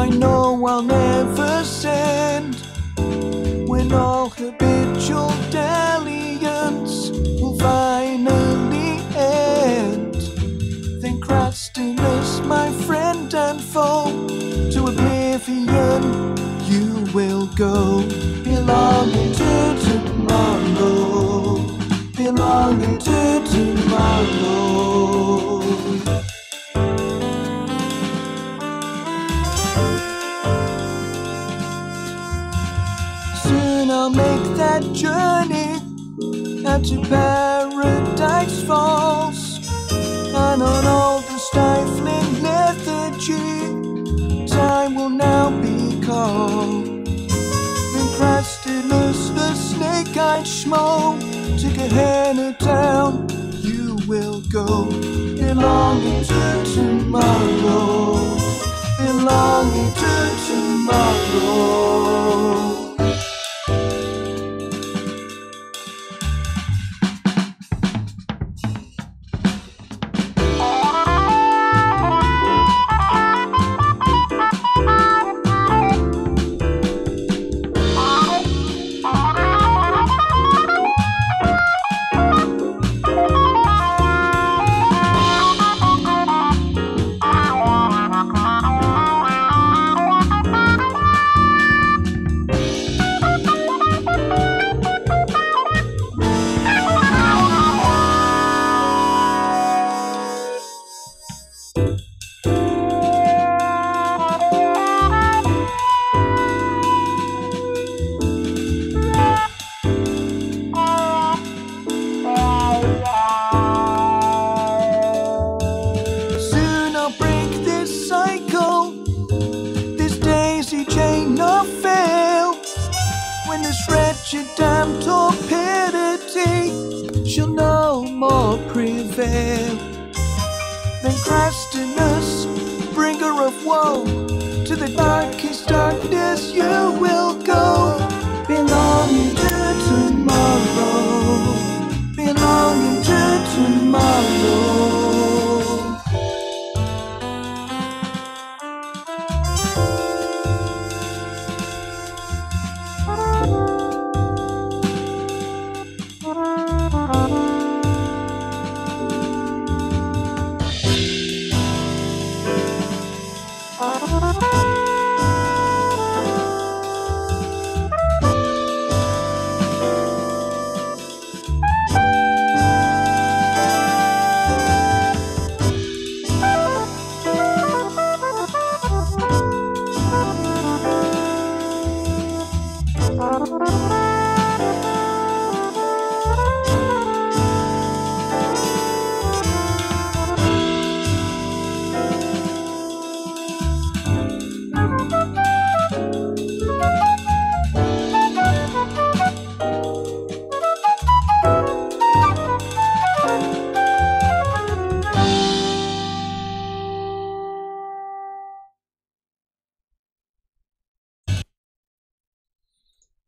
I know I'll never send, when all habitual dalliance will finally end. Then crustiness, my friend and foe, to oblivion you will go, belonging to tomorrow, belonging to tomorrow. Soon I'll make that journey out to Paradise Falls, and on all the stifling lethargy time will now be called. Then Crastilus, the snake-eyed schmo, to Gehenna town you will go, belonging to tomorrow, belonging to tomorrow. Then Crastinus, bringer of woe, to the darkest darkness you will go, belonging to tomorrow, belonging to tomorrow.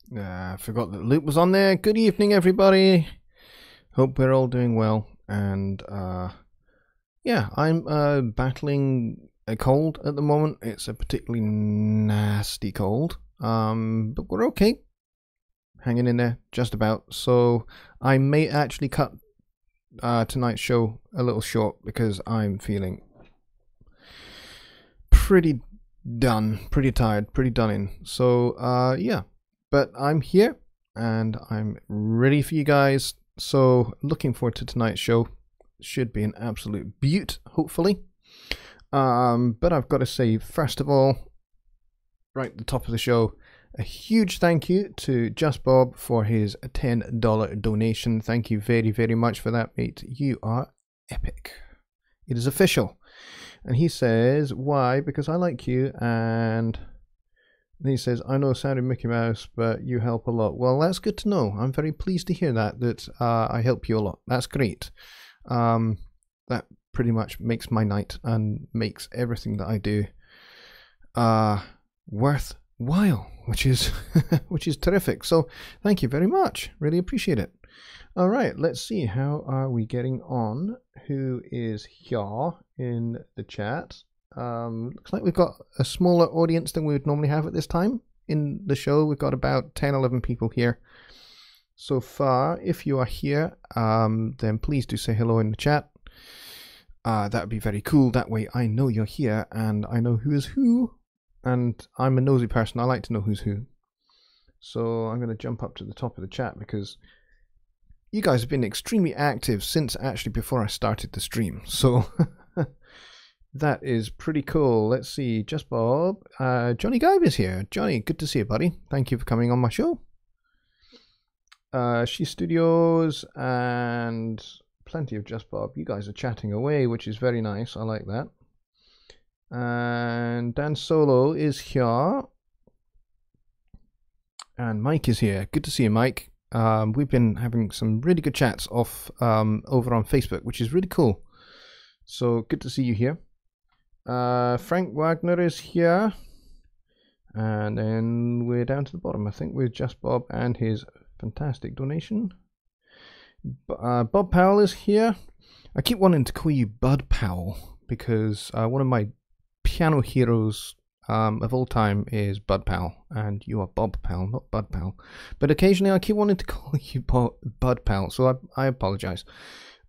I forgot that Luke was on there. Good evening, everybody. Hope we're all doing well. And yeah, I'm battling a cold at the moment. It's a particularly nasty cold, but we're okay. Hanging in there, just about. So I may actually cut tonight's show a little short because I'm feeling pretty done, pretty tired, pretty done in. So yeah. But I'm here and I'm ready for you guys. So looking forward to tonight's show. Should be an absolute beaut, hopefully. But I've got to say, first of all, right at the top of the show, a huge thank you to Just Bob for his $10 donation. Thank you very, very much for that, mate. You are epic. It is official. And he says, why? Because I like you, and then he says, I know Sound of Mickey Mouse, but you help a lot. Well, that's good to know. I'm very pleased to hear that I help you a lot. That's great. That pretty much makes my night and makes everything that I do worthwhile, which is which is terrific. So thank you very much. Really appreciate it. All right, let's see. How are we getting on? Who is here in the chat? Looks like we've got a smaller audience than we would normally have at this time in the show. We've got about 10, 11 people here so far. If you are here, then please do say hello in the chat. That would be very cool. That way I know you're here and I know who is who. And I'm a nosy person. I like to know who's who. So I'm going to jump up to the top of the chat because you guys have been extremely active since actually before I started the stream. So that is pretty cool. Let's see. Just Bob. Johnny Gibe is here. Johnny, good to see you, buddy. Thank you for coming on my show. She Studios and plenty of Just Bob. You guys are chatting away, which is very nice. I like that. And Dan Solo is here. And Mike is here. Good to see you, Mike. We've been having some really good chats off over on Facebook, which is really cool. So good to see you here. Frank Wagner is here. And then we're down to the bottom, I think, with Just Bob and his fantastic donation. Bob Powell is here. I keep wanting to call you Bud Powell because one of my piano heroes of all time is Bud Powell, and you are Bob Powell, not Bud Powell. But occasionally I keep wanting to call you Bud Powell, so I apologize.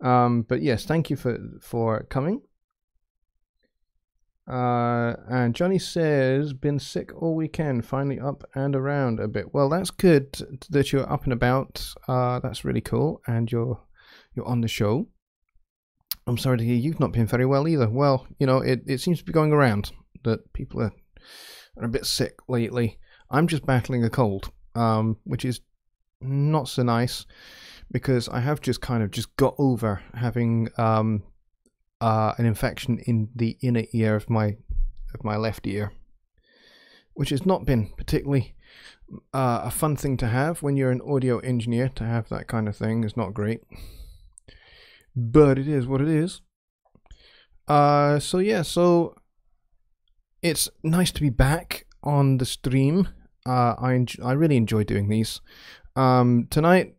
But yes, thank you for coming. And Johnny says, been sick all weekend, finally up and around a bit. Well, that's good that you're up and about. That's really cool, and you're on the show. I'm sorry to hear you've not been very well either. Well, you know, it seems to be going around that people are a bit sick lately. I'm just battling a cold, which is not so nice because I have just got over having an infection in the inner ear of my left ear, which has not been particularly a fun thing to have when you're an audio engineer. To have that kind of thing is not great, but it is what it is. So yeah, so it's nice to be back on the stream. I really enjoy doing these. Tonight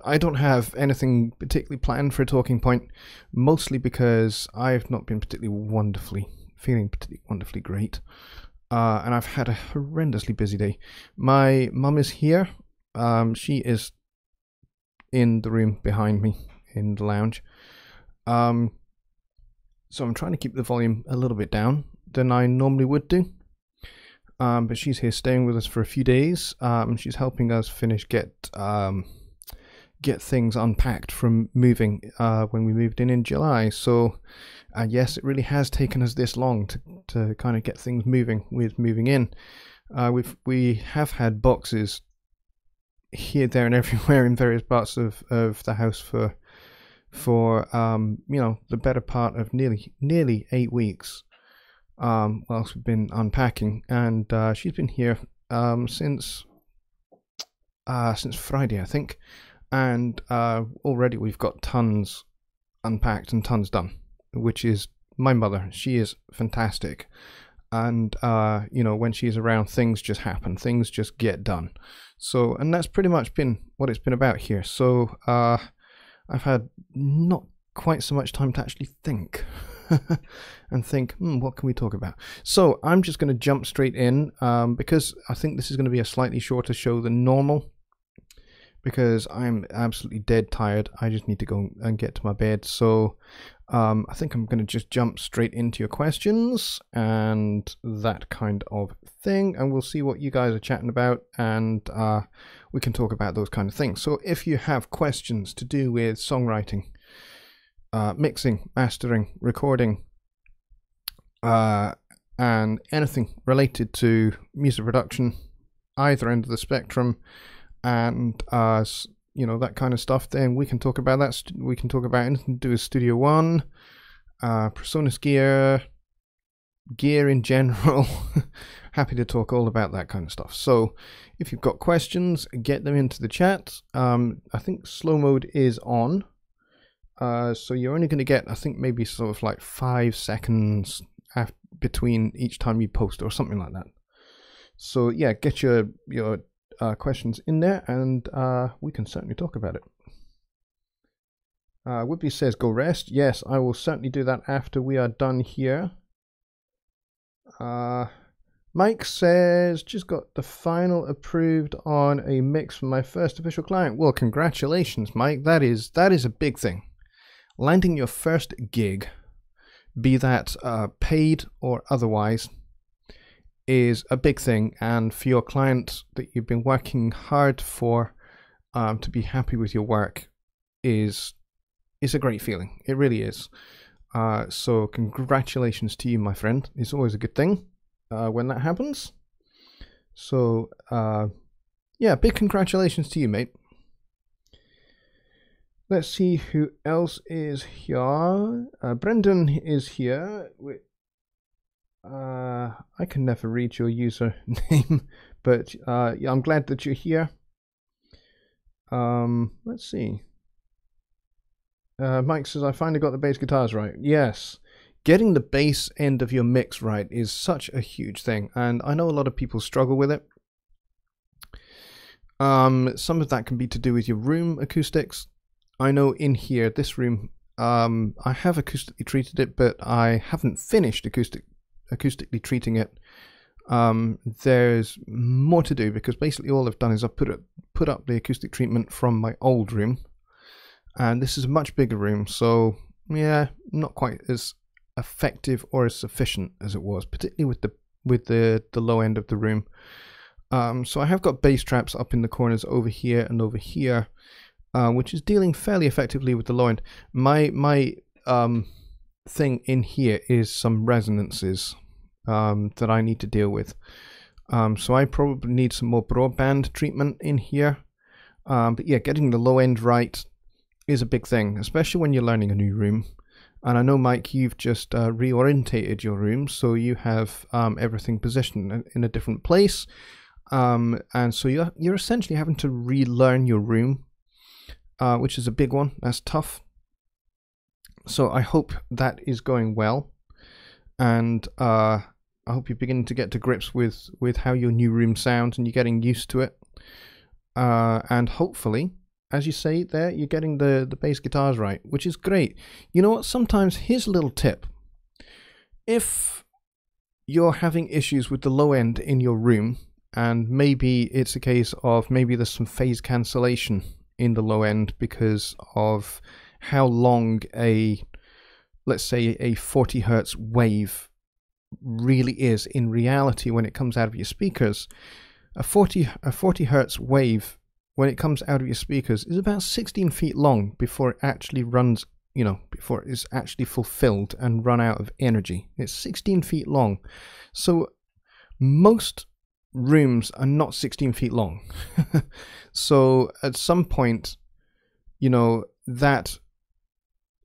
I don't have anything particularly planned for a talking point, mostly because I've not been feeling particularly wonderfully great, and I've had a horrendously busy day. My mum is here. She is in the room behind me in the lounge. So I'm trying to keep the volume a little bit down than I normally would do. But she's here staying with us for a few days. She's helping us finish get things unpacked from moving when we moved in July. So yes, it really has taken us this long to kind of get things moving with moving in. We have had boxes here, there and everywhere in various parts of the house for you know, the better part of nearly 8 weeks whilst we've been unpacking, and she's been here since Friday, I think. And already we've got tons unpacked and tons done, which is my mother. She is fantastic, and you know, when she's around, things just happen, things just get done. So, and that's pretty much been what it's been about here. So I've had not quite so much time to actually think and think, what can we talk about? So I'm just going to jump straight in because I think this is going to be a slightly shorter show than normal, because I'm absolutely dead tired. I just need to go and get to my bed. So I think I'm going to just jump straight into your questions and that kind of thing, and we'll see what you guys are chatting about, and we can talk about those kind of things. So if you have questions to do with songwriting, mixing, mastering, recording, and anything related to music production, either end of the spectrum, and you know, that kind of stuff, then we can talk about that. We can talk about anything to do with Studio One, PreSonus gear in general. Happy to talk all about that kind of stuff. So if you've got questions, get them into the chat. I think slow mode is on, so you're only going to get, I think, maybe sort of like 5 seconds between each time you post or something like that. So yeah, get your questions in there, and we can certainly talk about it. Whippy says, go rest. Yes, I will certainly do that after we are done here. Mike says, just got the final approved on a mix from my first official client. Well, congratulations, Mike. That is a big thing. Landing your first gig, be that paid or otherwise, is a big thing. And for your client that you've been working hard for to be happy with your work is a great feeling. It really is. So congratulations to you, my friend. It's always a good thing when that happens. So yeah, big congratulations to you, mate. Let's see who else is here. Brendan is here. I can never read your username, but yeah, I'm glad that you're here. Let's see. Mike says, I finally got the bass guitars right. Yes. Getting the bass end of your mix right is such a huge thing, and I know a lot of people struggle with it. Some of that can be to do with your room acoustics. I know in here, this room, I have acoustically treated it, but I haven't finished acoustically treating it. There's more to do, because basically all I've done is I've put up the acoustic treatment from my old room, and this is a much bigger room, so yeah, not quite as effective or as sufficient as it was, particularly with the low end of the room. So I have got bass traps up in the corners over here and over here, which is dealing fairly effectively with the low end. My thing in here is some resonances that I need to deal with. So I probably need some more broadband treatment in here. But yeah, getting the low end right is a big thing, especially when you're learning a new room. And I know, Mike, you've just reorientated your room, so you have everything positioned in a different place. And so you're essentially having to relearn your room, which is a big one. That's tough. So I hope that is going well, and I hope you're beginning to get to grips with how your new room sounds, and you're getting used to it. And hopefully, as you say there, you're getting the bass guitars right, which is great. You know what? Sometimes, here's a little tip. If you're having issues with the low end in your room, and maybe it's a case of maybe there's some phase cancellation in the low end because of how long let's say a 40 hertz wave really is in reality when it comes out of your speakers. A 40 hertz wave, when it comes out of your speakers, is about 16 feet long before it actually runs, before it is actually fulfilled and run out of energy. It's 16 feet long. So most rooms are not 16 feet long. So at some point, that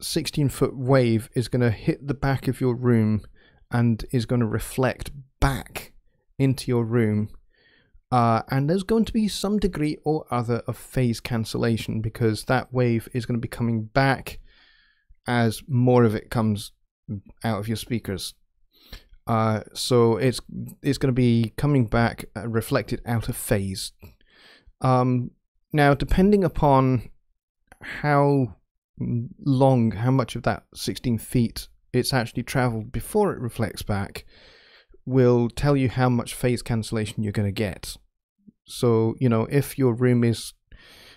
16-foot wave is going to hit the back of your room and is going to reflect back into your room. And there's going to be some degree or other of phase cancellation, because that wave is going to be coming back as more of it comes out of your speakers. So it's going to be coming back reflected out of phase. Now, depending upon how much of that 16 feet it's actually traveled before it reflects back, will tell you how much phase cancellation you're going to get. So, if your room is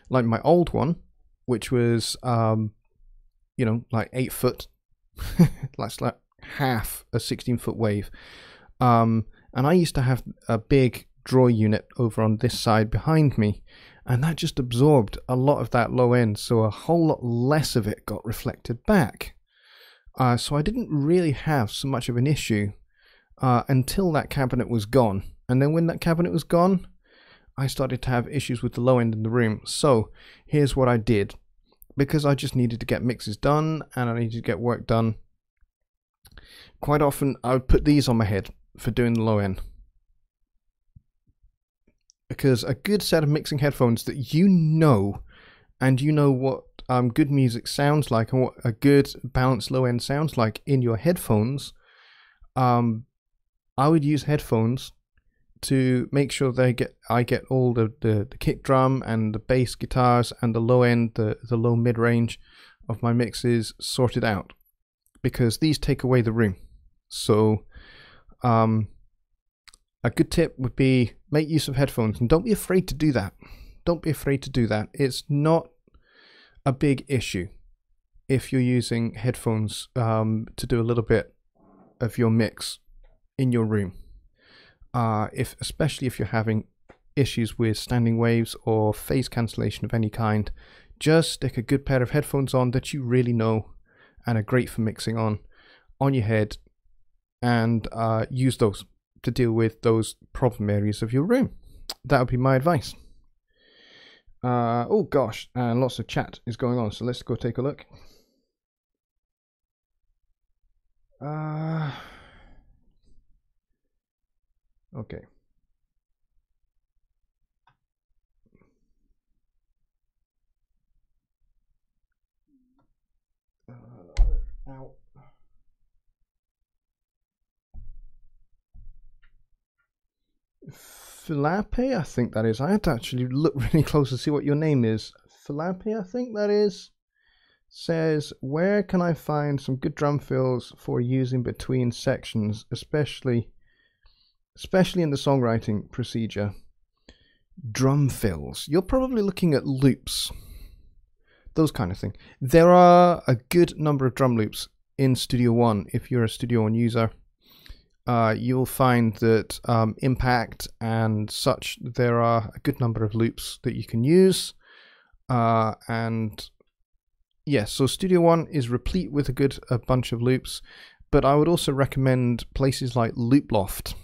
like my old one, which was, like 8 foot, that's like half a 16-foot wave. And I used to have a big draw unit over on this side behind me, and that just absorbed a lot of that low end, so a whole lot less of it got reflected back. So I didn't really have so much of an issue until that cabinet was gone. And then when that cabinet was gone, I started to have issues with the low end in the room. So here's what I did. Because I just needed to get mixes done and I needed to get work done, quite often I would put these on my head for doing the low end. Because a good set of mixing headphones that and you know what good music sounds like and what a good balanced low end sounds like in your headphones, I would use headphones to make sure I get all the kick drum and the bass guitars and the low end, the low mid range of my mixes sorted out, because these take away the room. So A good tip would be make use of headphones, and don't be afraid to do that. Don't be afraid to do that. It's not a big issue if you're using headphones to do a little bit of your mix in your room. Especially if you're having issues with standing waves or phase cancellation of any kind, just stick a good pair of headphones on that you really know and are great for mixing on your head, and use those to deal with those problem areas of your room. That would be my advice. Oh gosh, and lots of chat is going on, so let's go take a look. Okay. Ow. Philape, I think that is. I had to actually look really close to see what your name is. Philape, I think that is. Says, where can I find some good drum fills for using between sections, especially in the songwriting procedure? Drum fills. You're probably looking at loops. Those kind of thing. There are a good number of drum loops in Studio One if you're a Studio One user. You'll find that Impact and such, there are a good number of loops that you can use. And yes, so Studio One is replete with a bunch of loops, but I would also recommend places like Looploft.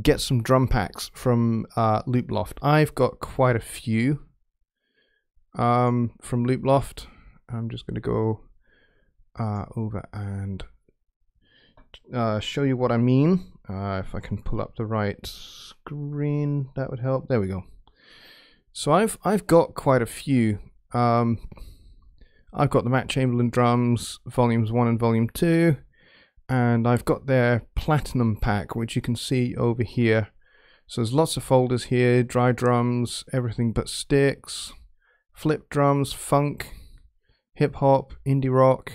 Get some drum packs from Looploft. I've got quite a few from Looploft. I'm just going to go over and show you what I mean. If I can pull up the right screen, that would help. There we go. So I've got quite a few. I've got the Matt Chamberlain drums, volumes 1 and volume 2, and I've got their Platinum pack, which you can see over here. So there's lots of folders here: dry drums, everything but sticks, flip drums, funk, hip hop, indie rock,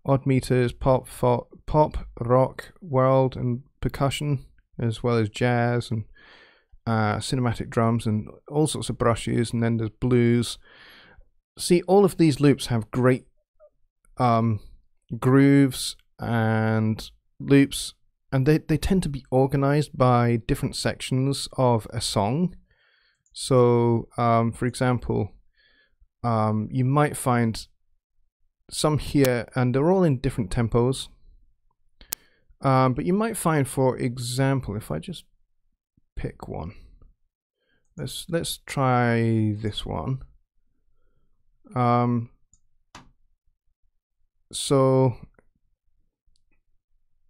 odd meters, pop, rock, world, and percussion, as well as jazz and cinematic drums and all sorts of brushes, and then there's blues. See, all of these loops have great grooves and loops, and they tend to be organized by different sections of a song. So for example, you might find some here, and they're all in different tempos, but you might find, for example, if I just pick one, let's try this one. So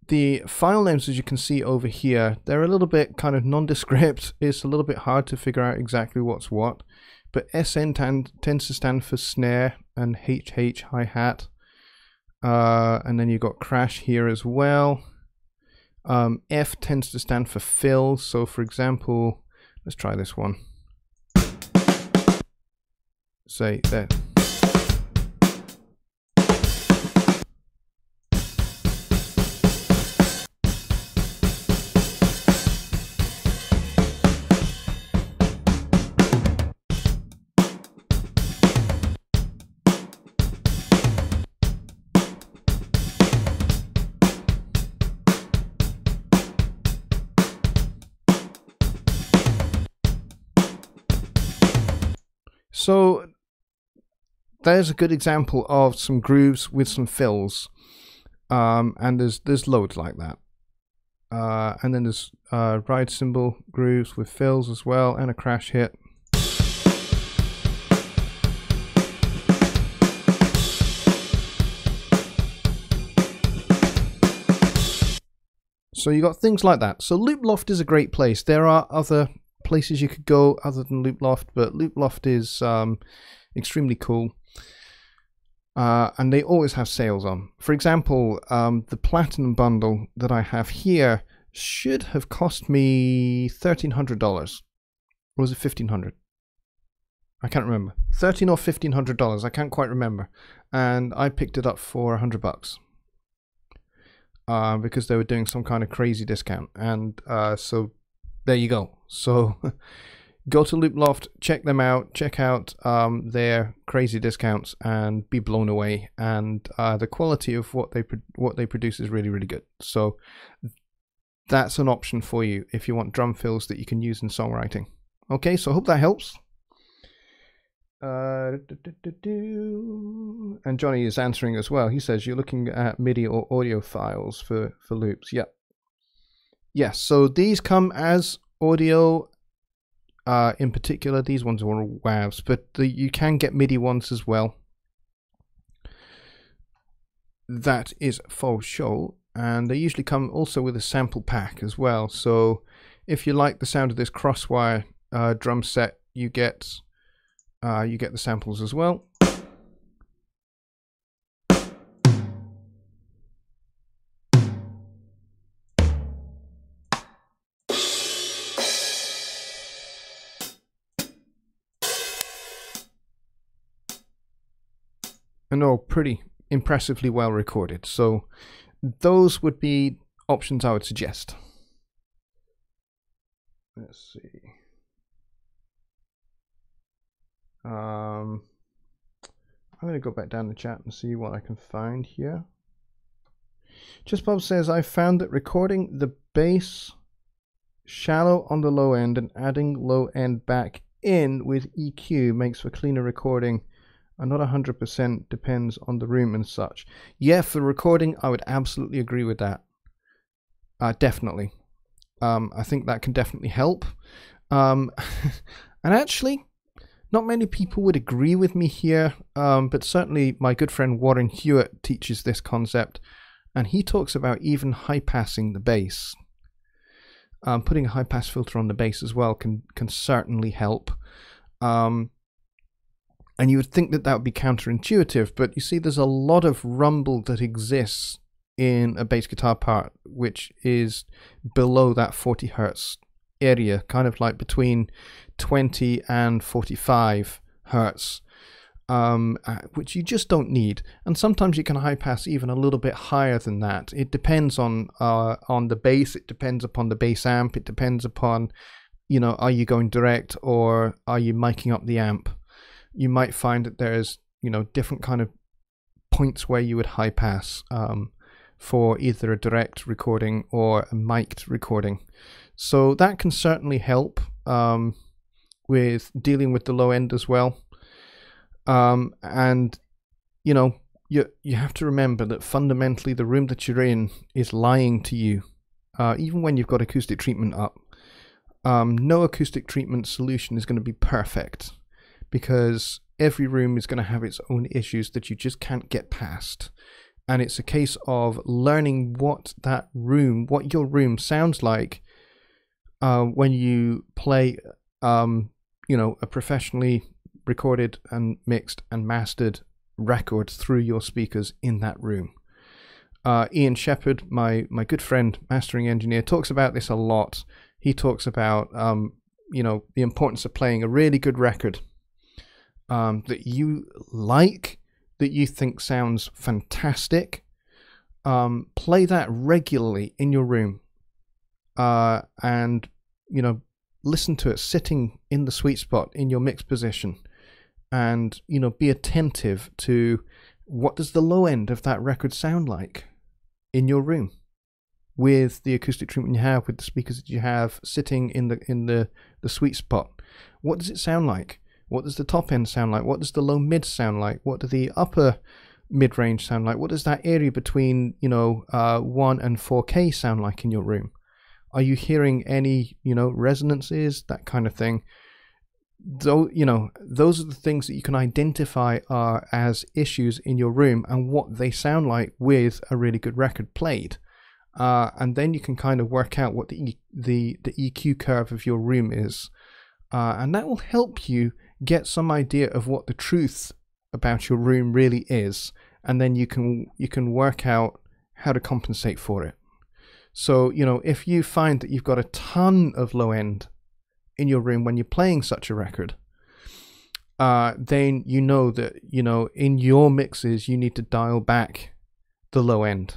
the file names, as you can see over here, they're a little bit kind of nondescript. It's a little bit hard to figure out exactly what's what, but SN tends to stand for snare and HH hi-hat, and then you've got crash here as well. F tends to stand for fill. So for example, let's try this one. Say that. So there's a good example of some grooves with some fills, and there's loads like that. And then there's ride cymbal grooves with fills as well, and a crash hit. So you got things like that. So Looploft is a great place. There are other places you could go other than Looploft, but Looploft is extremely cool, and they always have sales on. For example, the Platinum bundle that I have here should have cost me $1,300, or was it $1,500? I can't remember. $1,300 or $1,500, I can't quite remember, and I picked it up for $100. because they were doing some kind of crazy discount, and so there you go. So go to Loop Loft, check them out, check out their crazy discounts, and be blown away. And the quality of what they produce is really, really good. So that's an option for you if you want drum fills that you can use in songwriting. Okay, so I hope that helps. And Johnny is answering as well. He says you're looking at MIDI or audio files for loops. Yep. Yes, so these come as audio. In particular, these ones are all WAVs, but you can get MIDI ones as well. That is for sure. And they usually come also with a sample pack as well. So if you like the sound of this Crosswire drum set, you get the samples as well. And all pretty impressively well recorded. So those would be options I would suggest. Let's see. I'm going to go back down the chat and see what I can find here. Just Bob says, I found that recording the bass shallow on the low end and adding low end back in with EQ makes for cleaner recording. And not 100% depends on the room and such. Yeah, for recording, I would absolutely agree with that. Definitely. I think that can definitely help. And actually, not many people would agree with me here, but certainly my good friend Warren Hewitt teaches this concept, and he talks about even high-passing the bass. Putting a high-pass filter on the bass as well can certainly help. And you would think that would be counterintuitive, but you see there's a lot of rumble that exists in a bass guitar part, which is below that 40 hertz area, kind of like between 20 and 45 hertz, which you just don't need. And sometimes you can high pass even a little bit higher than that. It depends on the bass, it depends upon the bass amp, it depends upon, you know, are you going direct or are you miking up the amp? You might find that there's, you know, different kind of points where you would high pass for either a direct recording or a mic'd recording. So that can certainly help with dealing with the low end as well. And, you know, you have to remember that fundamentally the room that you're in is lying to you, even when you've got acoustic treatment up. No acoustic treatment solution is going to be perfect, because every room is going to have its own issues that you just can't get past. And it's a case of learning what your room sounds like when you play, you know, a professionally recorded and mixed and mastered record through your speakers in that room. Ian Shepherd, my good friend, mastering engineer, talks about this a lot. He talks about, you know, the importance of playing a really good record that you like, that you think sounds fantastic. Play that regularly in your room, and, you know, listen to it sitting in the sweet spot in your mix position, and, you know, be attentive to what does the low end of that record sound like in your room with the acoustic treatment you have, with the speakers that you have sitting in the sweet spot. What does it sound like? What does the top end sound like? What does the low mid sound like? What do the upper mid range sound like? What does that area between, you know, 1 and 4K sound like in your room? Are you hearing any, you know, resonances, that kind of thing? Though, you know, those are the things that you can identify as issues in your room and what they sound like with a really good record played. And then you can kind of work out what the EQ curve of your room is. And that will help you get some idea of what the truth about your room really is, and then you can work out how to compensate for it. So, you know, if you find that you've got a ton of low end in your room when you're playing such a record, then you know that, you know, in your mixes you need to dial back the low end.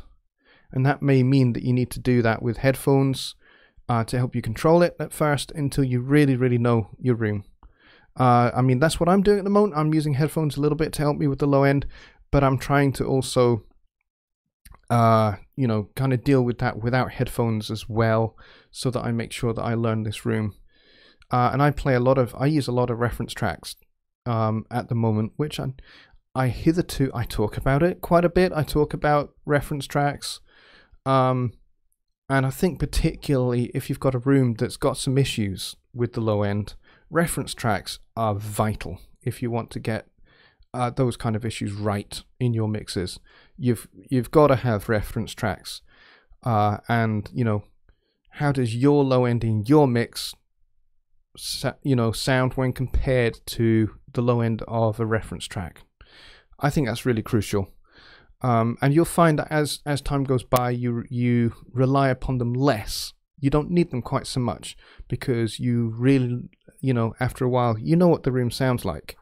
And that may mean that you need to do that with headphones to help you control it at first until you really, really know your room. I mean, that's what I'm doing at the moment. I'm using headphones a little bit to help me with the low end, but I'm trying to also, you know, kind of deal with that without headphones as well, so that I make sure that I learn this room. And I use a lot of reference tracks at the moment, which I talk about it quite a bit. I talk about reference tracks. And I think particularly if you've got a room that's got some issues with the low end, reference tracks are vital if you want to get those kind of issues right in your mixes. You've got to have reference tracks. And, you know, how does your low end in your mix, you know, sound when compared to the low end of a reference track? I think that's really crucial. And you'll find that as time goes by, you rely upon them less. You don't need them quite so much because you really, you know, after a while, you know what the room sounds like.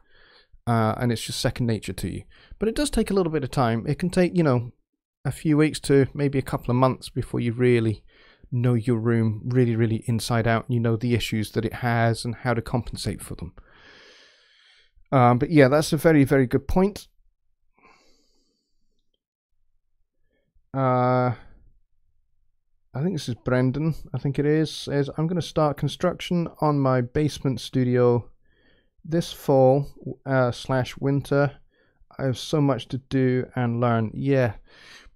And it's just second nature to you. But it does take a little bit of time. It can take, you know, a few weeks to maybe a couple of months before you really know your room really, really inside out. You know the issues that it has and how to compensate for them. But yeah, that's a very, very good point. I think this is Brendan. I think it is. Says, I'm going to start construction on my basement studio this fall / winter. I have so much to do and learn. Yeah,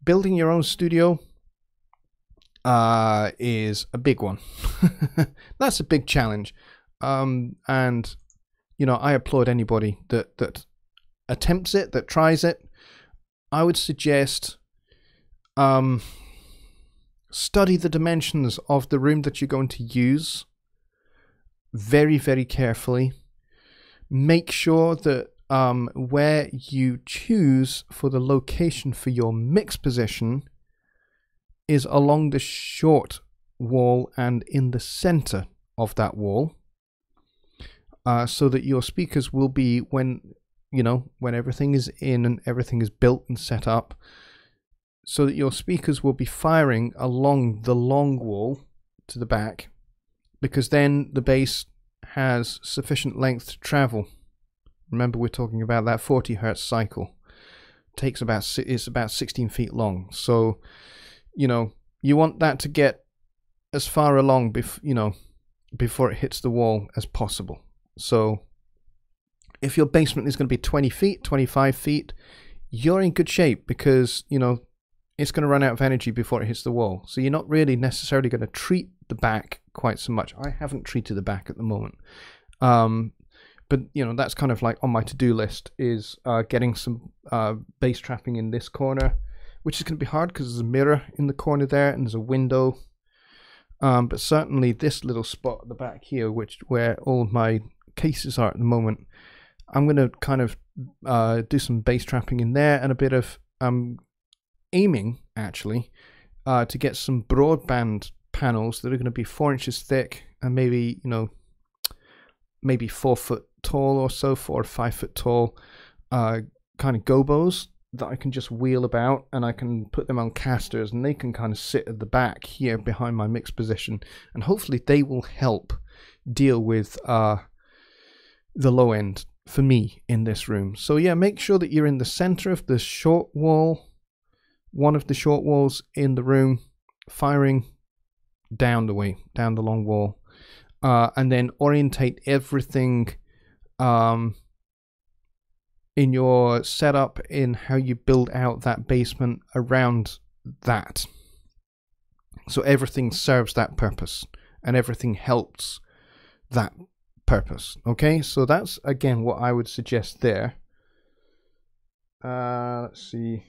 building your own studio is a big one. That's a big challenge. And you know, I applaud anybody that attempts it, that tries it. I would suggest study the dimensions of the room that you're going to use very, very carefully. Make sure that where you choose for the location for your mix position is along the short wall and in the center of that wall, so that your speakers will be, when everything is in and everything is built and set up, so that your speakers will be firing along the long wall to the back, because then the bass has sufficient length to travel. Remember, we're talking about that 40 hertz cycle. It's about 16 feet long. So, you know, you want that to get as far along before it hits the wall as possible. So if your basement is going to be 20 feet, 25 feet, you're in good shape, because, you know, it's going to run out of energy before it hits the wall. So you're not really necessarily going to treat the back quite so much. I haven't treated the back at the moment. But, you know, that's kind of like on my to-do list, is getting some bass trapping in this corner, which is going to be hard because there's a mirror in the corner there and there's a window. But certainly this little spot at the back here, where all of my cases are at the moment, I'm going to kind of do some bass trapping in there, and a bit of aiming, actually, to get some broadband panels that are going to be 4 inches thick and maybe 4 foot tall or so, 4 or 5 foot tall, kind of gobos that I can just wheel about, and I can put them on casters, and they can kind of sit at the back here behind my mix position, and hopefully they will help deal with the low end for me in this room. So yeah, make sure that you're in the center of the short wall, one of the short walls in the room, firing down the long wall, and then orientate everything in your setup, in how you build out that basement around that, so everything serves that purpose and everything helps that purpose. Okay, so that's again what I would suggest there. Let's see,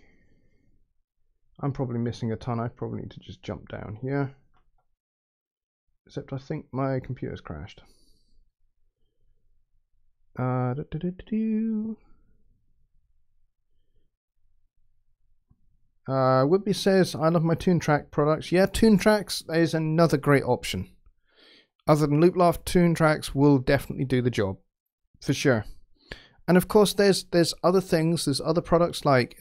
I'm probably missing a ton. I probably need to just jump down here, except I think my computer's crashed. Whitby says, I love my Toontrack products. Yeah, Toontracks is another great option. Other than Looploft, Toontracks will definitely do the job, for sure. And of course, there's other things. There's other products like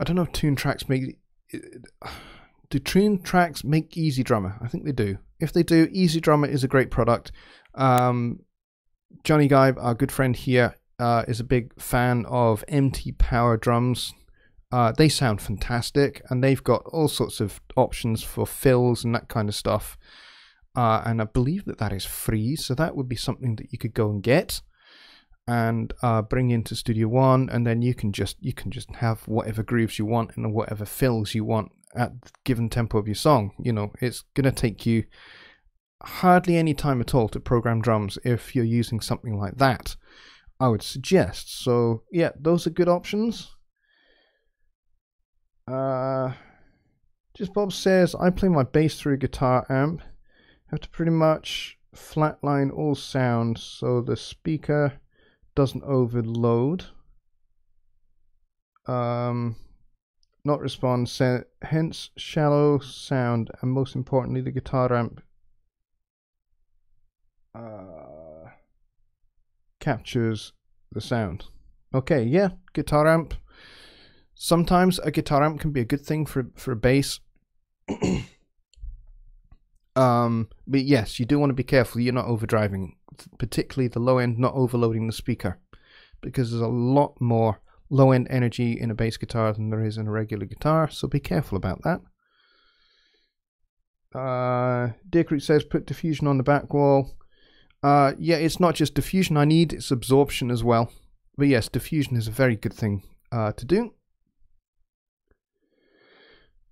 I don't know if Toontracks make... Do Toontracks make Easy Drummer? I think they do. If they do, Easy Drummer is a great product. Johnny Guy, our good friend here, is a big fan of MT Power drums. They sound fantastic, and they've got all sorts of options for fills and that kind of stuff. And I believe that is free, so that would be something that you could go and get and bring into Studio One, and then you can just have whatever grooves you want and whatever fills you want at the given tempo of your song. You know, it's gonna take you hardly any time at all to program drums if you're using something like that, I would suggest. So yeah, those are good options. Just Bob says, I play my bass through a guitar amp, have to pretty much flatline all sound so the speaker doesn't overload. Not respond, hence shallow sound, and most importantly the guitar amp captures the sound. Okay, yeah, guitar amp. Sometimes a guitar amp can be a good thing for a bass. But yes, you do want to be careful you're not overdriving, particularly the low end, not overloading the speaker, because there's a lot more low end energy in a bass guitar than there is in a regular guitar, so be careful about that. Deercreek says put diffusion on the back wall. Yeah, it's not just diffusion I need, it's absorption as well. But yes, diffusion is a very good thing to do.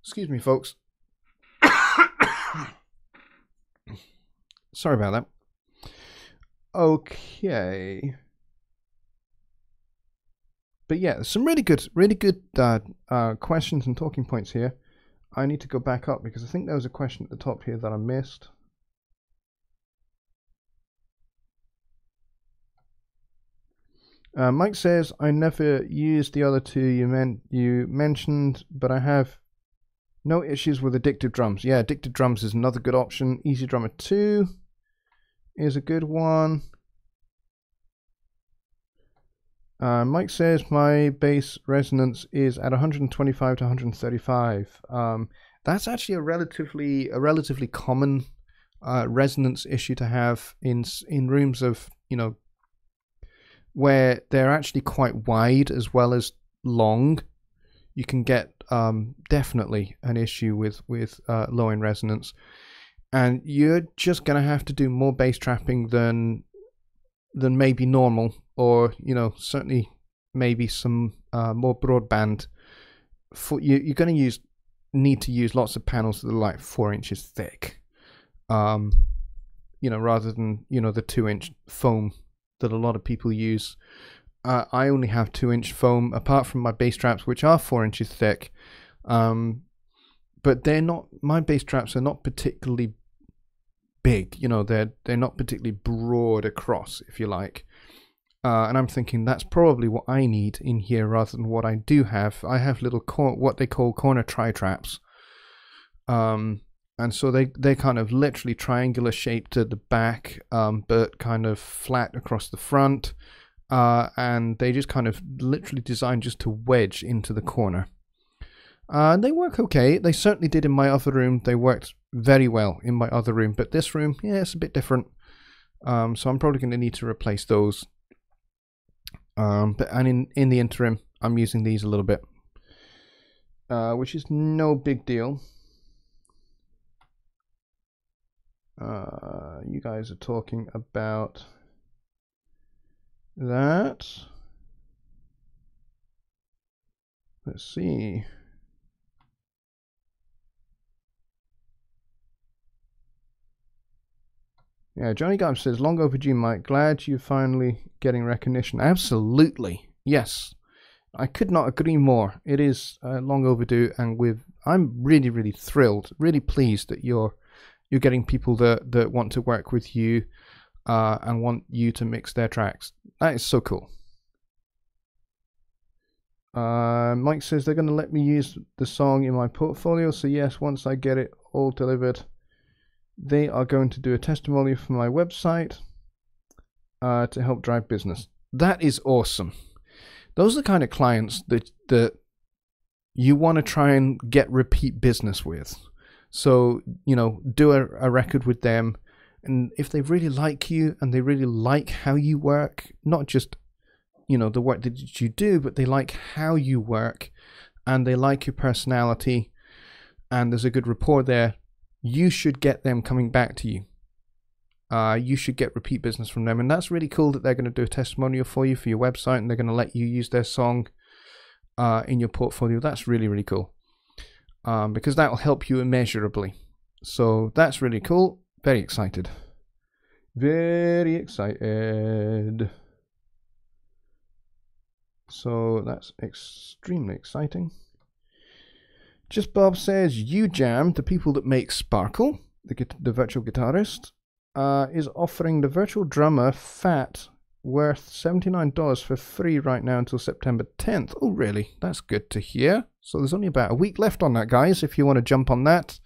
Excuse me, folks. Sorry about that. Okay. But yeah, some really good questions and talking points here. I need to go back up because I think there was a question at the top here that I missed. Mike says, I never used the other two you mentioned, but I have no issues with Addictive Drums. Yeah, Addictive Drums is another good option. Easy Drummer 2 is a good one. Mike says my bass resonance is at 125 to 135. That's actually a relatively common resonance issue to have in rooms of, you know, where they're actually quite wide as well as long. You can get definitely an issue with low end resonance, and you're just gonna have to do more bass trapping than maybe normal, or you know, certainly maybe some more broadband. You're going to need to use lots of panels that are like 4 inches thick, you know, rather than, you know, the 2-inch foam that a lot of people use. I only have 2-inch foam, apart from my bass traps, which are 4 inches thick. But they're not. My bass traps are not particularly big. You know, they're not particularly broad across, if you like. And I'm thinking that's probably what I need in here rather than what I do have. I have little what they call corner tri-traps. And so they're kind of literally triangular shaped at the back, but kind of flat across the front. And they just kind of literally designed just to wedge into the corner. They work okay. They certainly did in my other room. They worked very well in my other room. But this room, yeah, it's a bit different. So I'm probably going to need to replace those. But in the interim, I'm using these a little bit, which is no big deal. You guys are talking about that. Let's see. Yeah, Johnny Garb says, long overdue, Mike. Glad you're finally getting recognition. Absolutely. Yes. I could not agree more. It is long overdue, and I'm really, really thrilled, really pleased that you're getting people that want to work with you and want you to mix their tracks. That is so cool. Mike says they're going to let me use the song in my portfolio, so yes, once I get it all delivered, they are going to do a testimonial for my website to help drive business. That is awesome. Those are the kind of clients that you want to try and get repeat business with. So, you know, do a record with them. And if they really like you and they really like how you work, not just, you know, the work that you do, but they like how you work and they like your personality and there's a good rapport there, you should get them coming back to you. You should get repeat business from them. And that's really cool that they're going to do a testimonial for you for your website and they're going to let you use their song in your portfolio. That's really, really cool. Because that will help you immeasurably. So that's really cool. Very excited. Very excited. So that's extremely exciting. Just Bob says, UJam, the people that make Sparkle, the virtual guitarist, is offering the virtual drummer Fat worth $79 for free right now until September 10th. Oh, really? That's good to hear. So there's only about a week left on that, guys, if you want to jump on that.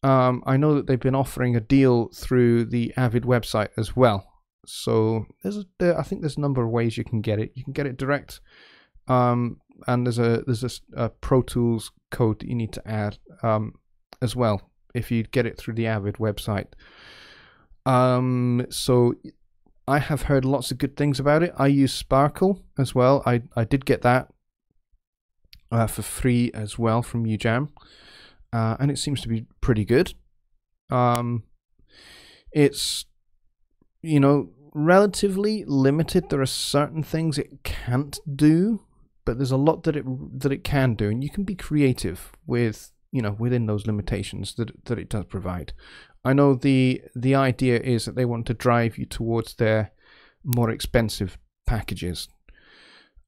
I know that they've been offering a deal through the Avid website as well. So I think there's a number of ways you can get it. You can get it direct, and there's a Pro Tools code that you need to add as well if you get it through the Avid website. So I have heard lots of good things about it. I use Sparkle as well. I did get that for free as well from UJam, and it seems to be pretty good. It's, you know, relatively limited. There are certain things it can't do, but there's a lot that it can do, and you can be creative with, you know, within those limitations that it does provide. I know the idea is that they want to drive you towards their more expensive packages,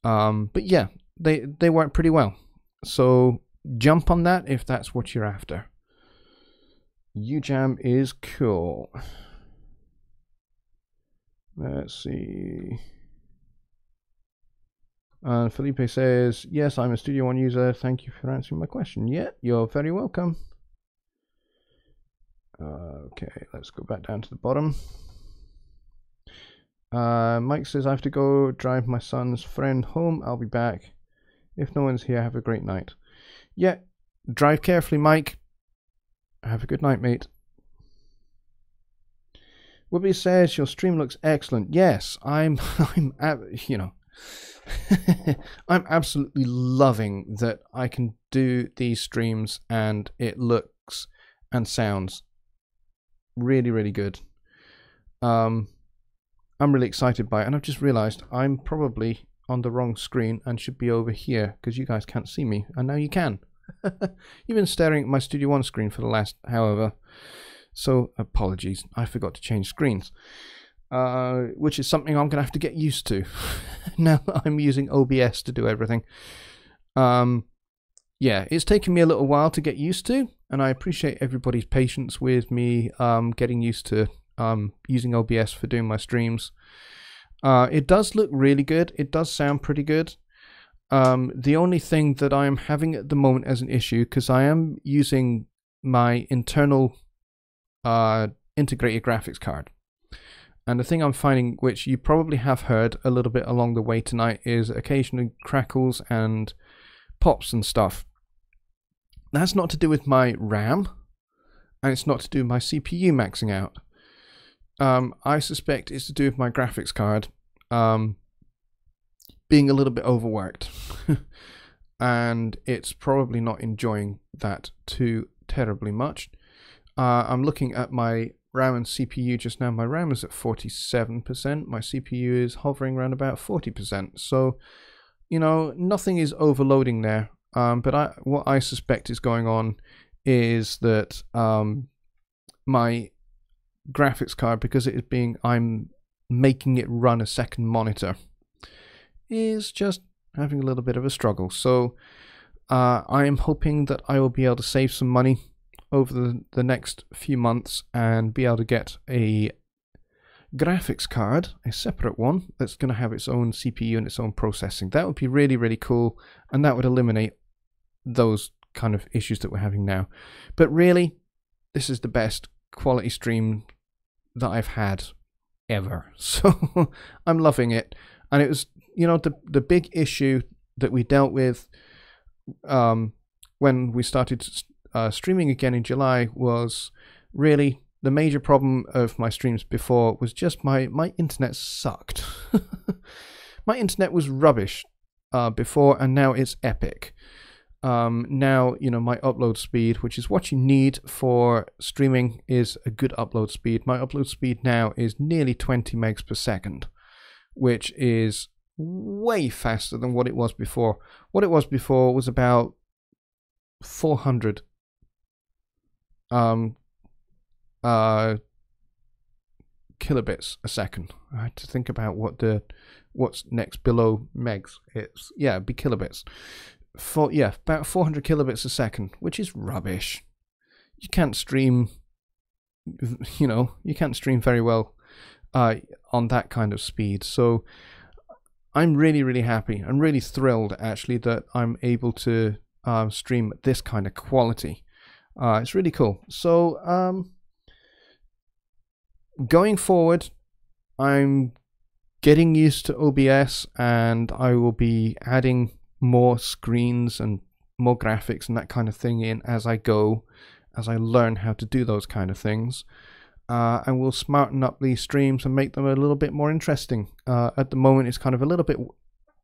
but yeah, they work pretty well. So jump on that if that's what you're after. UJam is cool. Let's see. Felipe says, yes, I'm a Studio One user. Thank you for answering my question. Yeah, you're very welcome. Okay, let's go back down to the bottom. Mike says, I have to go drive my son's friend home. I'll be back. If no one's here, have a great night. Yeah, drive carefully, Mike. Have a good night, mate. Whoopi says, your stream looks excellent. Yes, you know, I'm absolutely loving that I can do these streams and it looks and sounds really, really good. I'm really excited by it, and I've just realized I'm probably on the wrong screen and should be over here because you guys can't see me, and now you can. You've been staring at my Studio One screen for the last however, so apologies, I forgot to change screens, which is something I'm gonna have to get used to now that I'm using OBS to do everything. Yeah, it's taken me a little while to get used to, and I appreciate everybody's patience with me getting used to using OBS for doing my streams. It does look really good. It does sound pretty good. The only thing that I'm having at the moment as an issue, because I am using my internal integrated graphics card, and the thing I'm finding, which you probably have heard a little bit along the way tonight, is occasionally crackles and pops and stuff. That's not to do with my RAM, and it's not to do with my CPU maxing out. I suspect it's to do with my graphics card being a little bit overworked, and it's probably not enjoying that too terribly much. I'm looking at my RAM and CPU just now. My RAM is at 47%. My CPU is hovering around about 40%. So, you know, nothing is overloading there. But what I suspect is going on is that my graphics card, because it is I'm making it run a second monitor, is just having a little bit of a struggle. So I am hoping that I will be able to save some money over the next few months and be able to get a graphics card, a separate one, that's going to have its own CPU and its own processing. That would be really, really cool, and that would eliminate those kind of issues that we're having now. But really, this is the best quality stream that I've had ever. So I'm loving it. And it was, you know, the big issue that we dealt with when we started streaming again in July was really the major problem of my streams before was just my internet sucked. My internet was rubbish before, and now it's epic. Now, you know, my upload speed, which is what you need for streaming, is a good upload speed. My upload speed now is nearly 20 megs per second, which is way faster than what it was before. What it was before was about 400 kilobits a second. I had to think about what's next below megs. It's, yeah, it'd be kilobits. About 400 kilobits a second, which is rubbish. You can't stream, you know, you can't stream very well on that kind of speed. So I'm really happy. I'm really thrilled actually that I'm able to stream this kind of quality. It's really cool. So going forward, I'm getting used to OBS, and I will be adding more screens and more graphics and that kind of thing in as I go, as I learn how to do those kind of things. And we'll smarten up these streams and make them a little bit more interesting. At the moment it's kind of a little bit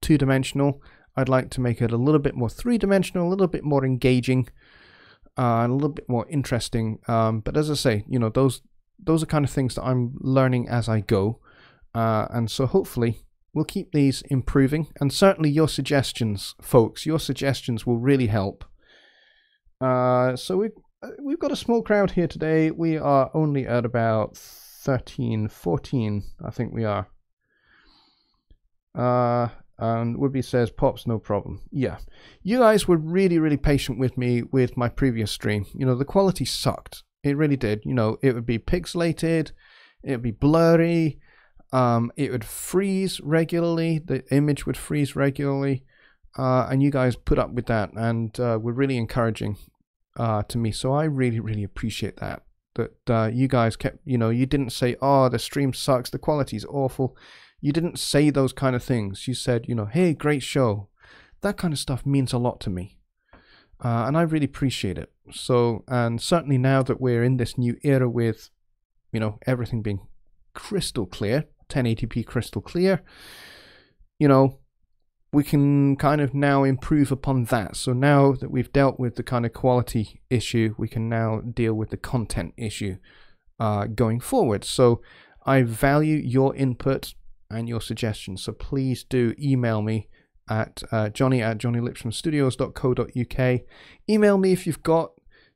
two-dimensional. I'd like to make it a little bit more three-dimensional, a little bit more engaging, and a little bit more interesting. But as I say, you know, those are kind of things that I'm learning as I go. And so hopefully we'll keep these improving, and certainly your suggestions, folks, your suggestions will really help. So we've got a small crowd here today. We are only at about 13, 14, I think we are. And Woodby says, Pops, no problem. Yeah, you guys were really patient with me with my previous stream. You know, the quality sucked. It really did. You know, it would be pixelated, it would be blurry, it would freeze regularly, the image would freeze regularly, and you guys put up with that and were really encouraging to me. So I really appreciate that you guys kept, you know, you didn't say, oh, the stream sucks, the quality's awful. You didn't say those kind of things. You said, you know, hey, great show. That kind of stuff means a lot to me, and I really appreciate it. So, and certainly now that we're in this new era with, you know, everything being crystal clear, 1080p crystal clear, you know, we can kind of now improve upon that. So now that we've dealt with the kind of quality issue, we can now deal with the content issue going forward. So I value your input and your suggestions. So please do email me at johnny@johnnylipshamstudios.co.uk. Email me if you've got,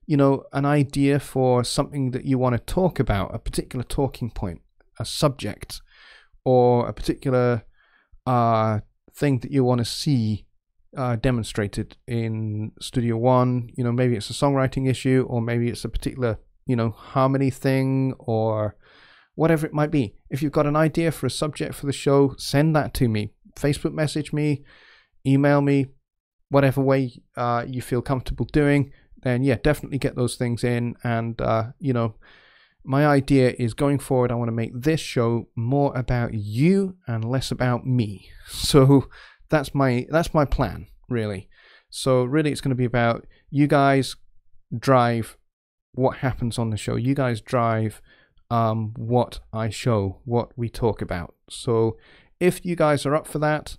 you know, an idea for something that you want to talk about, a particular talking point, a subject, or a particular thing that you want to see demonstrated in Studio One. You know, maybe it's a songwriting issue, or maybe it's a particular, you know, harmony thing, or whatever it might be. If you've got an idea for a subject for the show, send that to me. Facebook message me, email me, whatever way you feel comfortable doing. Then yeah, definitely get those things in. And you know, my idea is going forward, I want to make this show more about you and less about me. So that's my plan, really. So really, it's going to be about you guys drive what happens on the show. You guys drive what I show, what we talk about. So if you guys are up for that,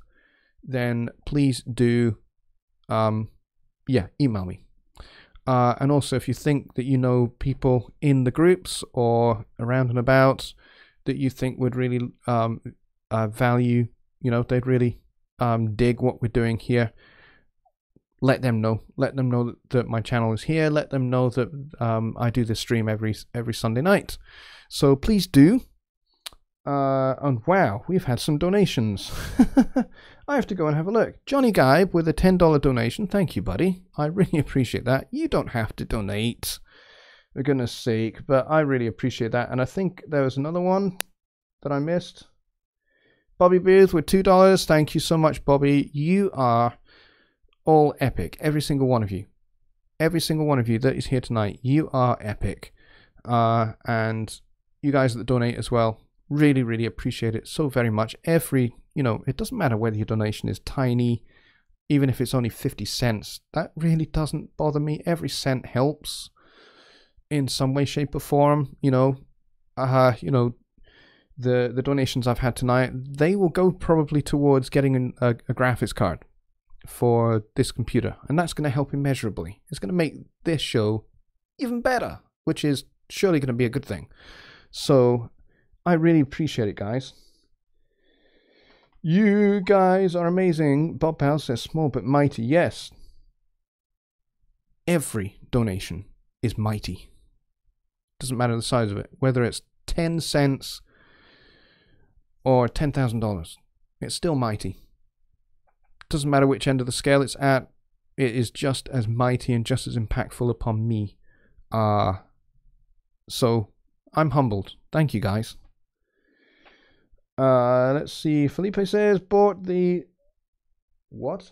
then please do, yeah, email me. And also, if you think that you know people in the groups or around and about that you think would really value, you know, they'd really dig what we're doing here, let them know. Let them know that my channel is here. Let them know that I do this stream every Sunday night. So please do. And wow, we've had some donations. I have to go and have a look. Johnny Gibe with a $10 donation. Thank you, buddy. I really appreciate that. You don't have to donate, for goodness sake, but I really appreciate that. And I think there was another one that I missed. Bobby Booth with $2. Thank you so much, Bobby. You are all epic. Every single one of you. Every single one of you that is here tonight. You are epic. And you guys that donate as well. Really appreciate it so very much. Every, you know, it doesn't matter whether your donation is tiny even if it's only 50 cents, that really doesn't bother me. Every cent helps in some way, shape, or form. The donations I've had tonight, they will go probably towards getting a graphics card for this computer, and that's going to help immeasurably. It's going to make this show even better, which is surely going to be a good thing. So I really appreciate it, guys. You guys are amazing. Bob Powell says small but mighty. Yes. Every donation is mighty. Doesn't matter the size of it. Whether it's 10 cents or $10,000. It's still mighty. Doesn't matter which end of the scale it's at. It is just as mighty and just as impactful upon me. So I'm humbled. Thank you, guys. Let's see. Felipe says, bought the... What?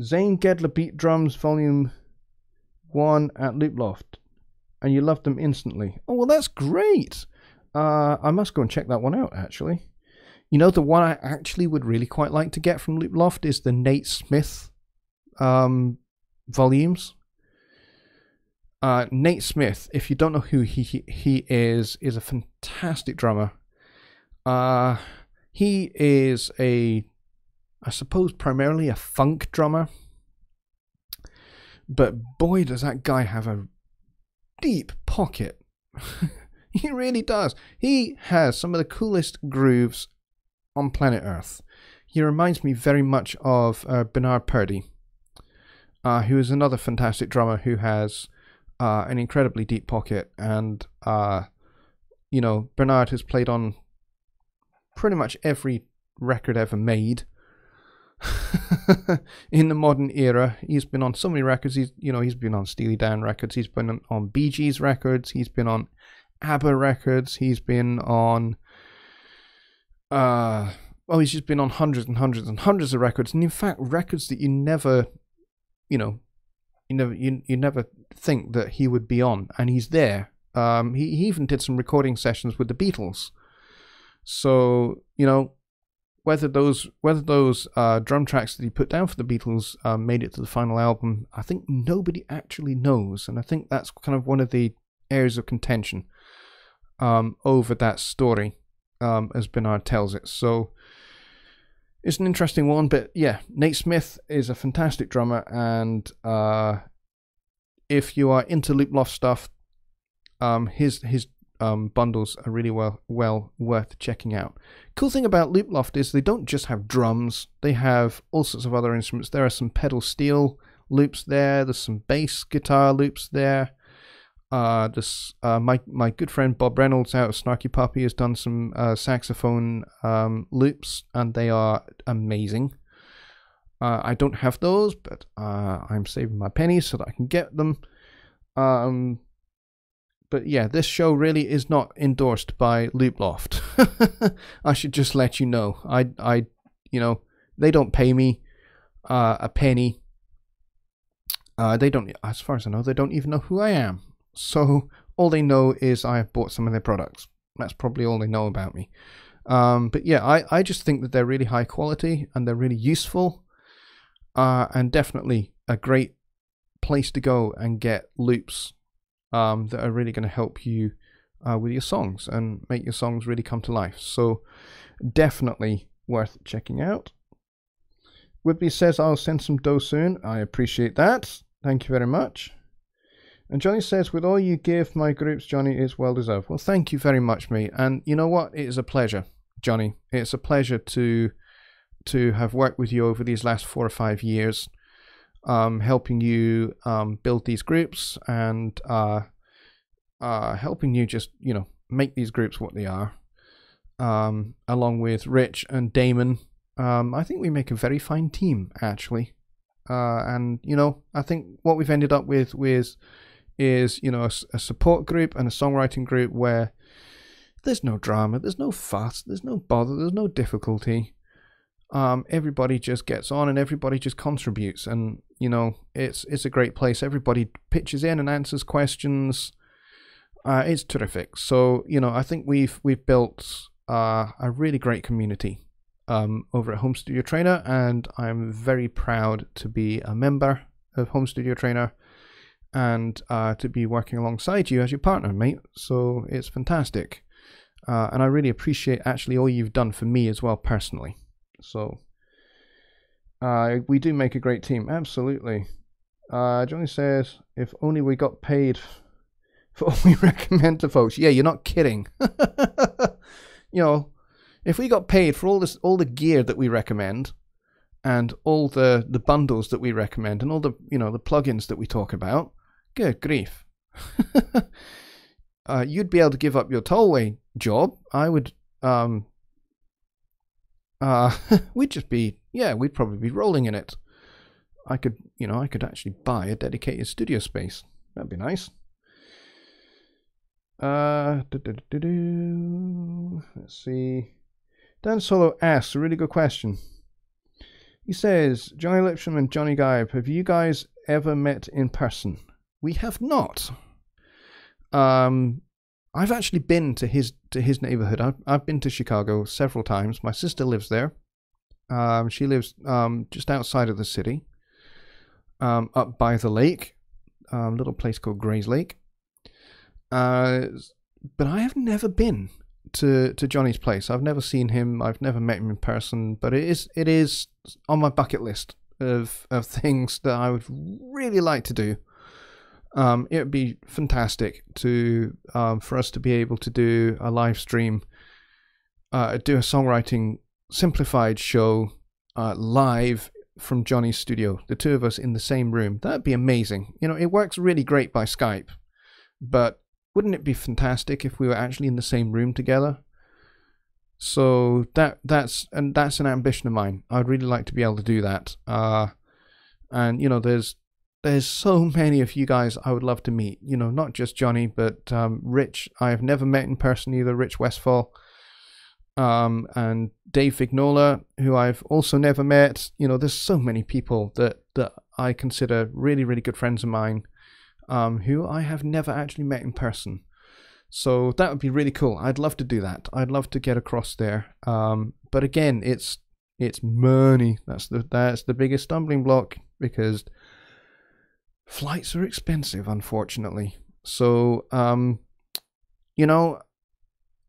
Zane Gedler Beat Drums Volume 1 at Loop Loft. And you loved them instantly. Oh, well, that's great. I must go and check that one out, actually. The one I actually would really quite like to get from Loop Loft is the Nate Smith volumes. Nate Smith, if you don't know who he is a fantastic drummer. He is I suppose, primarily a funk drummer. But boy, does that guy have a deep pocket. He really does. He has some of the coolest grooves on planet Earth. He reminds me very much of Bernard Purdie, who is another fantastic drummer who has an incredibly deep pocket. And, Bernard has played on pretty much every record ever made in the modern era. He's been on so many records. He's been on Steely Dan records. He's been on Bee Gees records. He's been on ABBA records. He's been on he's just been on hundreds and hundreds and hundreds of records, and in fact records that you never think that he would be on, and he's there. He even did some recording sessions with the Beatles. So whether those drum tracks that he put down for the Beatles made it to the final album, I think nobody actually knows, and I think that's kind of one of the areas of contention over that story, as Bernard tells it. So it's an interesting one, but yeah, Nate Smith is a fantastic drummer, and if you are into Loop Loft stuff, his bundles are really well worth checking out. Cool thing about Loop Loft is they don't just have drums, they have all sorts of other instruments. There are some pedal steel loops there, there's some bass guitar loops there. My good friend Bob Reynolds out of Snarky Puppy has done some saxophone loops, and they are amazing. I don't have those, but I'm saving my pennies so that I can get them. But yeah, this show really is not endorsed by Loop Loft. I should just let you know. They don't pay me a penny. They don't, as far as I know, they don't even know who I am. So all they know is I have bought some of their products. That's probably all they know about me. But yeah, I just think that they're really high quality and they're really useful, and definitely a great place to go and get loops that are really going to help you with your songs and make your songs really come to life. So definitely worth checking out. Whitby says, I'll send some dough soon. I appreciate that. Thank you very much. And Johnny says, with all you give my groups, Johnny, is well deserved. Well, thank you very much, mate. And you know what? It is a pleasure, Johnny. It's a pleasure to have worked with you over these last 4 or 5 years, helping you build these groups and helping you just, make these groups what they are. Along with Rich and Damon, I think we make a very fine team, actually. And, I think what we've ended up with is a support group and a songwriting group where there's no drama, there's no fuss, there's no bother, there's no difficulty. Everybody just gets on and everybody just contributes, and it's a great place. Everybody pitches in and answers questions. It's terrific. So I think we've built a really great community, over at Home Studio Trainer, and I'm very proud to be a member of Home Studio Trainer and to be working alongside you as your partner, mate. So it's fantastic. And I really appreciate actually all you've done for me as well personally. So we do make a great team, absolutely. Johnny says, if only we got paid for what we recommend to folks. Yeah, you're not kidding. You know, if we got paid for all the gear that we recommend and all the bundles that we recommend and all the, you know, the plugins that we talk about, good grief. You'd be able to give up your tollway job. I would, we'd just be, yeah, we'd probably be rolling in it. I could actually buy a dedicated studio space. That'd be nice. Let's see. Dan Solo asks a really good question. He says, Johnny Lipsham and Johnny Gibe, have you guys ever met in person? We have not. I've actually been to his neighborhood. I've been to Chicago several times. My sister lives there. She lives just outside of the city, up by the lake, little place called Gray's Lake. But I have never been to Johnny's place. I've never seen him. I've never met him in person. But it is on my bucket list of things that I would really like to do. It would be fantastic to for us to be able to do a live stream, do a songwriting simplified show live from Johnny's studio. The two of us in the same room. That'd be amazing. You know, it works really great by Skype, but wouldn't it be fantastic if we were actually in the same room together? So that's an ambition of mine. I'd really like to be able to do that. And you know, there's so many of you guys I would love to meet. You know, not just Johnny, but Rich. I have never met in person either. Rich Westfall, and Dave Vignola, who I've also never met. You know, there's so many people that I consider really, really good friends of mine, who I have never actually met in person. So that would be really cool. I'd love to do that. I'd love to get across there. But again, it's money. That's the biggest stumbling block, because flights are expensive, unfortunately. So, you know,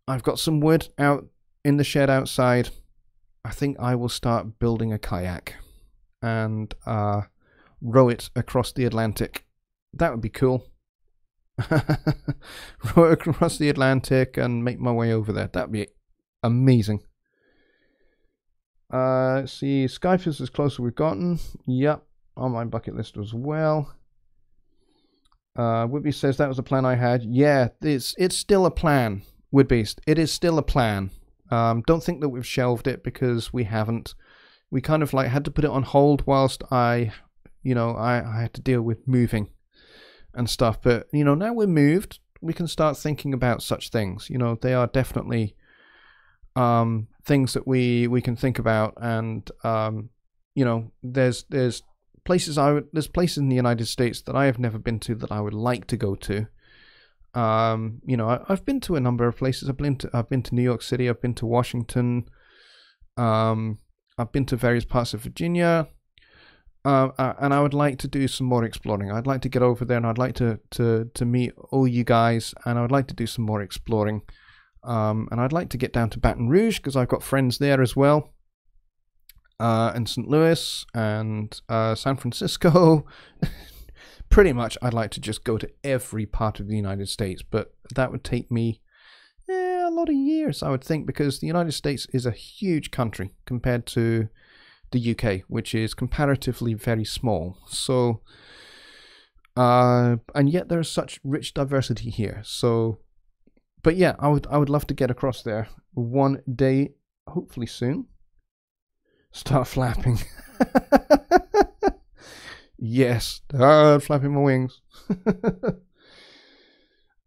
I've got some wood out in the shed outside. I think I will start building a kayak and row it across the Atlantic. That would be cool. Row it across the Atlantic and make my way over there. That'd be amazing. See, Skype is as close as we've gotten. Yep, on my bucket list as well. Woodby says that was a plan I had. Yeah, it's still a plan, Woodbeast. It is still a plan. Don't think that we've shelved it, because we haven't. We kind of like had to put it on hold whilst I had to deal with moving and stuff. But, you know, now we're moved, we can start thinking about such things. You know, they are definitely things that we can think about. And, you know, there's places in the United States that I have never been to that I would like to go to. You know, I've been to a number of places. I've been to New York City. I've been to Washington. I've been to various parts of Virginia. And I would like to do some more exploring. I'd like to get over there, and I'd like to meet all you guys, and I would like to do some more exploring. And I'd like to get down to Baton Rouge, because I've got friends there as well. And St. Louis and San Francisco. Pretty much I'd like to just go to every part of the United States, but that would take me a lot of years, I would think, because the United States is a huge country compared to the UK, which is comparatively very small. So, and yet there's such rich diversity here. So, but yeah, I would love to get across there one day, hopefully soon. Start flapping. Yes, flapping my wings.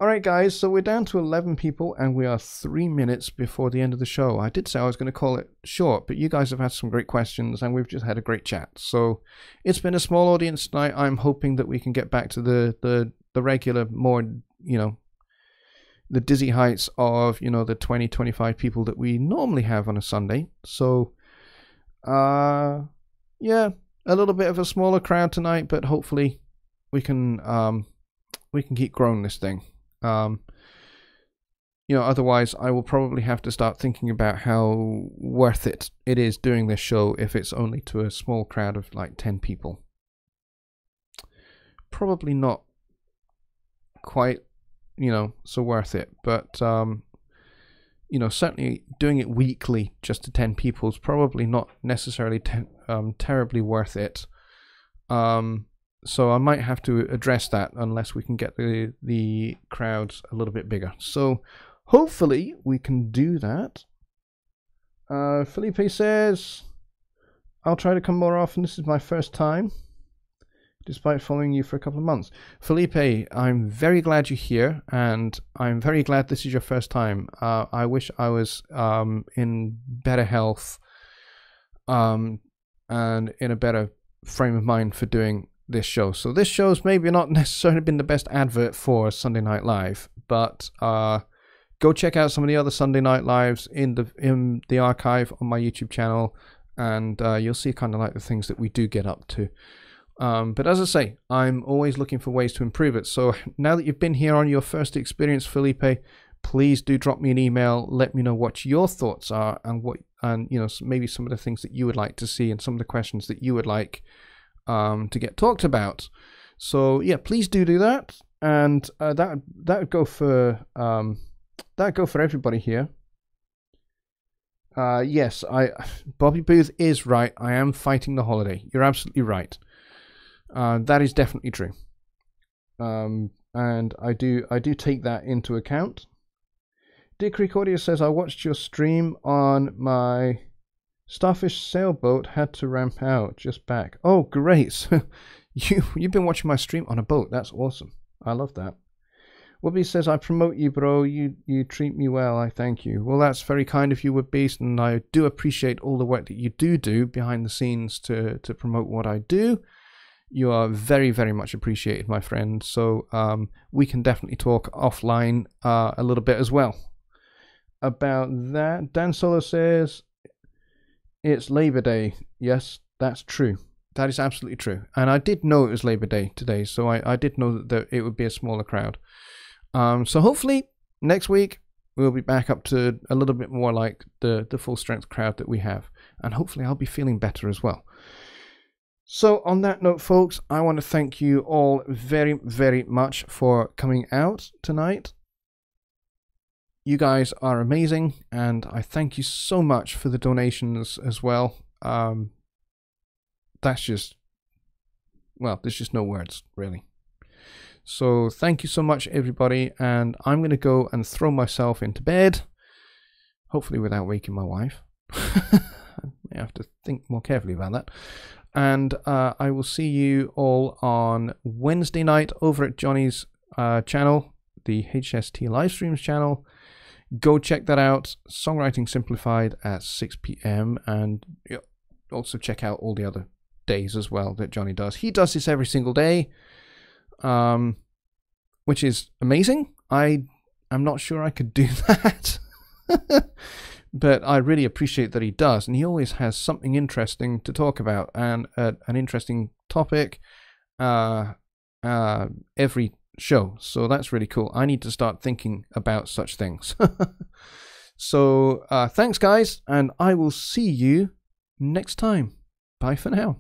Alright guys, so we're down to 11 people and we are 3 minutes before the end of the show. I did say I was going to call it short, but you guys have had some great questions and we've just had a great chat. So it's been a small audience tonight. I'm hoping that we can get back to the regular, more, you know, the dizzy heights of, you know, the 20-25 people that we normally have on a Sunday. So Yeah, a little bit of a smaller crowd tonight, but hopefully we can keep growing this thing. Otherwise I will probably have to start thinking about how worth it is doing this show if it's only to a small crowd of like 10 people. Probably not quite, so worth it. But, certainly doing it weekly just to 10 people is probably not necessarily terribly worth it. So I might have to address that unless we can get the crowds a little bit bigger. So hopefully we can do that. Felipe says, I'll try to come more often. This is my first time, despite following you for a couple of months. Felipe, I'm very glad you're here, and I'm very glad this is your first time. I wish I was in better health and in a better frame of mind for doing this show. So this show's maybe not necessarily been the best advert for Sunday Night Live, but go check out some of the other Sunday Night Lives in the archive on my YouTube channel, and you'll see kind of like the things that we do get up to. But as I say, I'm always looking for ways to improve it. So now that you've been here on your first experience, Felipe, please do drop me an email. Let me know what your thoughts are, and maybe some of the things that you would like to see, and some of the questions that you would like to get talked about. So yeah, please do that, and that would go for everybody here. Yes, Bobby Booth is right. I am fighting the holiday. You're absolutely right. That is definitely true. And I do take that into account. Dick Recordia says, I watched your stream on my Starfish sailboat, had to ramp out, just back. Oh, great. You've been watching my stream on a boat. That's awesome. I love that. Wubby says, I promote you, bro. You treat me well. I thank you. Well, that's very kind of you, Wubbeast, and I do appreciate all the work that you do behind the scenes to promote what I do. You are very, very much appreciated, my friend. So we can definitely talk offline a little bit as well about that. Dan Solo says, it's Labor Day. Yes, that's true. That is absolutely true. And I did know it was Labor Day today, so I did know that it would be a smaller crowd. So hopefully next week we'll be back up to a little bit more like the full strength crowd that we have. And hopefully I'll be feeling better as well. So on that note, folks, I want to thank you all very, very much for coming out tonight. You guys are amazing, and I thank you so much for the donations as well. That's just, well, there's just no words, really. So thank you so much, everybody, and I'm going to go and throw myself into bed, hopefully without waking my wife. I may have to think more carefully about that. And I will see you all on Wednesday night over at Johnny's channel, the HST Livestreams channel. Go check that out. Songwriting Simplified at 6 p.m. And also check out all the other days as well that Johnny does. He does this every single day, which is amazing. I'm not sure I could do that. But I really appreciate that he does, and he always has something interesting to talk about, and an interesting topic every show. So that's really cool. I need to start thinking about such things. So thanks, guys, and I will see you next time. Bye for now.